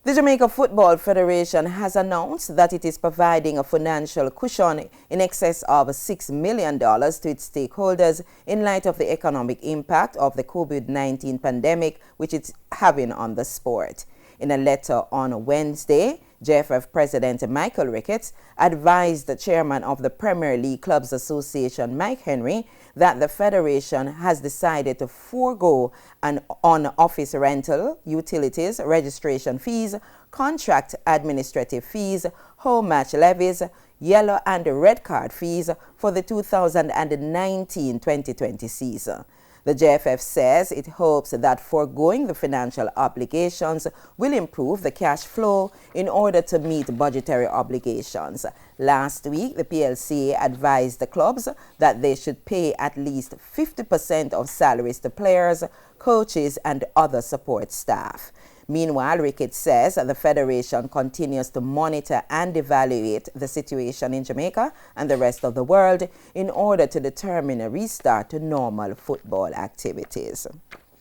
The Jamaica Football Federation has announced that it is providing a financial cushion in excess of $6 million to its stakeholders in light of the economic impact of the COVID-19 pandemic which it's having on the sport. In a letter on Wednesday, JFF President Michael Ricketts advised the chairman of the Premier League Clubs Association, Mike Henry, that the Federation has decided to forego on office rental, utilities, registration fees, contract administrative fees, home match levies, yellow and red card fees for the 2019-2020 season. The JFF says it hopes that foregoing the financial obligations will improve the cash flow in order to meet budgetary obligations. Last week, the PLCA advised the clubs that they should pay at least 50% of salaries to players, coaches, and other support staff. Meanwhile, Ricketts says the Federation continues to monitor and evaluate the situation in Jamaica and the rest of the world in order to determine a restart to normal football activities.